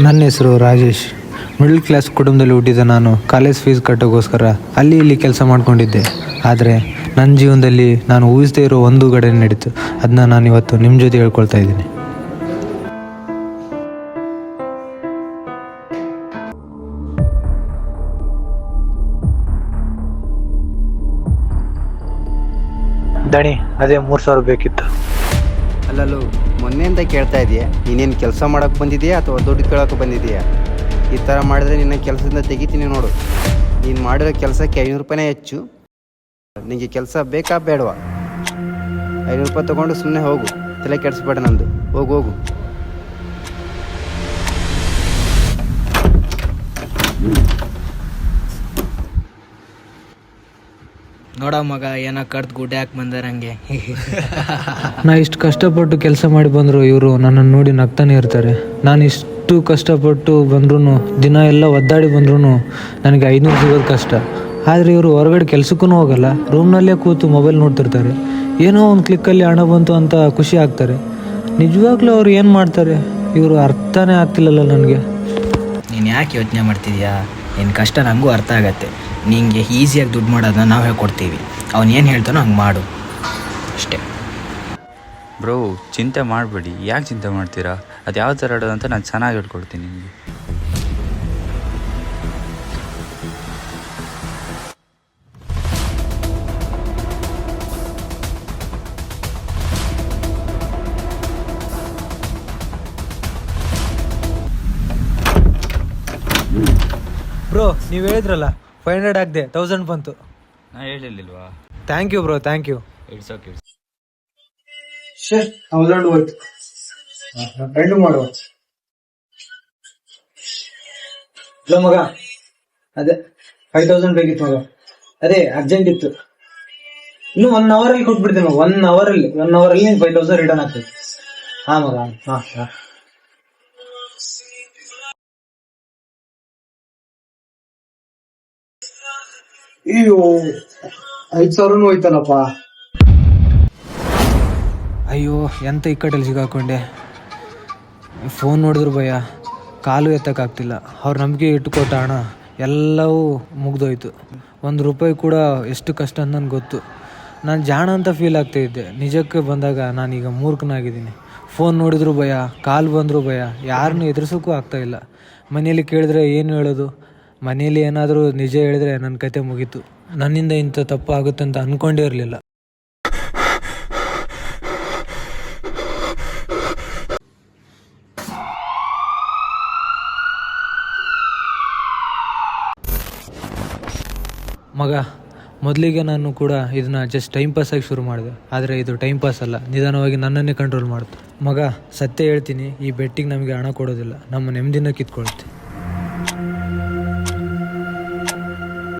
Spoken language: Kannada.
ನನ್ನ ಹೆಸರು ರಾಜೇಶ್. ಮಿಡಲ್ ಕ್ಲಾಸ್ ಕುಟುಂಬದಲ್ಲಿ ಹುಟ್ಟಿದ ನಾನು ಕಾಲೇಜ್ ಫೀಸ್ ಕಟ್ಟೋಕ್ಕೋಸ್ಕರ ಅಲ್ಲಿ ಇಲ್ಲಿ ಕೆಲಸ ಮಾಡ್ಕೊಂಡಿದ್ದೆ. ಆದರೆ ನನ್ನ ಜೀವನದಲ್ಲಿ ನಾನು ಊಹಿಸದೇ ಇರೋ ಒಂದು ಘಟನೆ ನಡೀತು. ಅದನ್ನ ನಾನು ಇವತ್ತು ನಿಮ್ಮ ಜೊತೆ ಹೇಳ್ಕೊಳ್ತಾ ಇದ್ದೀನಿ. ದಣಿ, ಅದೇ 3,000 ಬೇಕಿತ್ತು. ಅಲ್ಲಲ್ಲೂ ಮೊನ್ನೆಯಿಂದ ಕೇಳ್ತಾ ಇದೆಯಾ, ನೀನೇನು ಕೆಲಸ ಮಾಡೋಕ್ಕೆ ಬಂದಿದೆಯಾ ಅಥವಾ ದುಡ್ಡು ಕೇಳೋಕೆ ಬಂದಿದೆಯಾ? ಈ ಥರ ಮಾಡಿದ್ರೆ ನಿನ್ನ ಕೆಲಸದಿಂದ ತೆಗಿತೀನಿ ನೋಡು. ನೀನು ಮಾಡಿರೋ ಕೆಲಸಕ್ಕೆ 500 ರೂಪಾಯಿನೇ ಹೆಚ್ಚು. ನಿನಗೆ ಕೆಲಸ ಬೇಕಾ ಬೇಡವಾ? 500 ರೂಪಾಯಿ ತೊಗೊಂಡು ಸುಮ್ಮನೆ ಹೋಗು, ತಲೆ ಕೆಡಿಸ್ಬೇಡ ನಂದು. ಹೋಗು ಹೋಗು. ನೋಡ ಮಗ, ಏನೋ ಕಡ್ದು ಗುಡ್ಡೆ ಹಾಕಿ ಬಂದಾರಂಗೆ. ನಾ ಇಷ್ಟು ಕಷ್ಟಪಟ್ಟು ಕೆಲಸ ಮಾಡಿ ಬಂದರು ಇವರು ನನ್ನನ್ನು ನೋಡಿ ನಗ್ತಾನೆ ಇರ್ತಾರೆ. ನಾನು ಇಷ್ಟು ಕಷ್ಟಪಟ್ಟು ಬಂದ್ರೂ, ದಿನ ಎಲ್ಲ ಒದ್ದಾಡಿ ಬಂದ್ರೂ ನನಗೆ 500 ಸಿಗೋದು ಕಷ್ಟ. ಆದರೆ ಇವರು ಹೊರಗಡೆ ಕೆಲಸಕ್ಕೂ ಹೋಗಲ್ಲ, ರೂಮ್ನಲ್ಲೇ ಕೂತು ಮೊಬೈಲ್ ನೋಡ್ತಿರ್ತಾರೆ. ಏನೋ ಒಂದು ಕ್ಲಿಕ್ಕಲ್ಲಿ ಹಣ ಬಂತು ಅಂತ ಖುಷಿ ಆಗ್ತಾರೆ. ನಿಜವಾಗ್ಲೂ ಅವ್ರು ಏನು ಮಾಡ್ತಾರೆ ಇವರು ಅರ್ಥನೇ ಆಗ್ತಿಲ್ಲಲ್ಲ ನನಗೆ. ನೀನು ಯಾಕೆ ಯೋಚನೆ ಮಾಡ್ತಿದ್ಯಾ? ನಿನ್ನ ಕಷ್ಟ ನನಗೂ ಅರ್ಥ ಆಗತ್ತೆ. ನಿಂಗೆ ಈಸಿಯಾಗಿ ದುಡ್ಡು ಮಾಡೋದನ್ನ ನಾವು ಹೇಳ್ಕೊಡ್ತೀವಿ. ಅವ್ನು ಏನು ಹೇಳ್ತಾನೋ ಹಂಗೆ ಮಾಡು ಅಷ್ಟೇ. ಬ್ರೋ, ಚಿಂತೆ ಮಾಡಬೇಡಿ. ಯಾಕೆ ಚಿಂತೆ ಮಾಡ್ತೀರಾ? ಅದು ಯಾವ ಥರ ಆಡೋದಂತ ನಾನು ಚೆನ್ನಾಗಿ ಹೇಳ್ಕೊಡ್ತೀನಿ ನಿಮಗೆ. ಬ್ರೋ, ನೀವು ಹೇಳಿದ್ರಲ್ಲ 500 ಆಗದೆ 1000 ಬಂತು. ನಾ ಹೇಳಿರ್ಲಿಲ್ವಾ? Thank you bro, thank you. It's okay. 1000 ಹೋಯ್ತು. ಫ್ರೆಂಡ್ ಮಾಡುವ. ಇಲ್ಲ ಮಗ, ಅದೇ 5000 ಬೇಕಿತ್ತು ಮಗ. ಅದೇ ಅರ್ಜೆಂಟ್ ಇತ್ತು. ಇನ್ನು 1 ಅವರಲ್ಲಿ ಕೊಟ್ಬಿಡ್ತೀನಿ ಮಗ. 1 ಅವರಲ್ಲಿ 5000 ರಿಟರ್ನ್ ಆಗ್ತದೆ. ಹಾ ಮಗ, ಹಾ ಹಾ. ಅಯ್ಯೋ, 5,000 ಹೋಯ್ತಲ್ಲಪ್ಪ. ಅಯ್ಯೋ, ಎಂತ ಇಕ್ಕಟ್ಟಲ್ಲಿ ಸಿಗಾಕೊಂಡೆ. ಫೋನ್ ನೋಡಿದ್ರು ಭಯ, ಕಾಲು ಎತ್ತಕ್ಕಾಗ್ತಿಲ್ಲ. ಅವ್ರ ನಂಬಿಕೆ ಇಟ್ಟುಕೊಟ್ಟ ಹಣ ಎಲ್ಲವೂ ಮುಗ್ದೋಯ್ತು. 1 ರೂಪಾಯಿ ಕೂಡ ಎಷ್ಟು ಕಷ್ಟ ಅಂತ ನನಗೆ ಗೊತ್ತು. ನಾನು ಜಾಣ ಅಂತ ಫೀಲ್ ಆಗ್ತಾಯಿದ್ದೆ. ನಿಜಕ್ಕೆ ಬಂದಾಗ ನಾನೀಗ ಮೂರ್ಖನಾಗಿದ್ದೀನಿ. ಫೋನ್ ನೋಡಿದ್ರು ಭಯ, ಕಾಲು ಬಂದರೂ ಭಯ, ಯಾರನ್ನೂ ಎದುರಿಸೋಕ್ಕೂ ಆಗ್ತಾಯಿಲ್ಲ. ಮನೇಲಿ ಕೇಳಿದ್ರೆ ಏನು ಹೇಳೋದು? ಮನೇಲಿ ಏನಾದರೂ ನಿಜ ಹೇಳಿದ್ರೆ ನನ್ನ ಕತೆ ಮುಗೀತು. ನನ್ನಿಂದ ಇಂಥ ತಪ್ಪು ಆಗುತ್ತೆ ಅಂತ ಅಂದ್ಕೊಂಡೇ ಇರಲಿಲ್ಲ. ಮಗ, ಮೊದಲಿಗೆ ನಾನು ಕೂಡ ಇದನ್ನ ಜಸ್ಟ್ ಟೈಮ್ ಪಾಸಾಗಿ ಶುರು ಮಾಡಿದೆ. ಆದರೆ ಇದು ಟೈಮ್ ಪಾಸ್ ಅಲ್ಲ, ನಿಧಾನವಾಗಿ ನನ್ನನ್ನೇ ಕಂಟ್ರೋಲ್ ಮಾಡುತ್ತೆ. ಮಗ, ಸತ್ಯ ಹೇಳ್ತೀನಿ, ಈ ಬೆಟ್ಟಿಗೆ ನಮಗೆ ಹಣ ಕೊಡೋದಿಲ್ಲ, ನಮ್ಮ ನೆಮ್ಮದಿನ ಕಿತ್ಕೊಳುತ್ತೆ.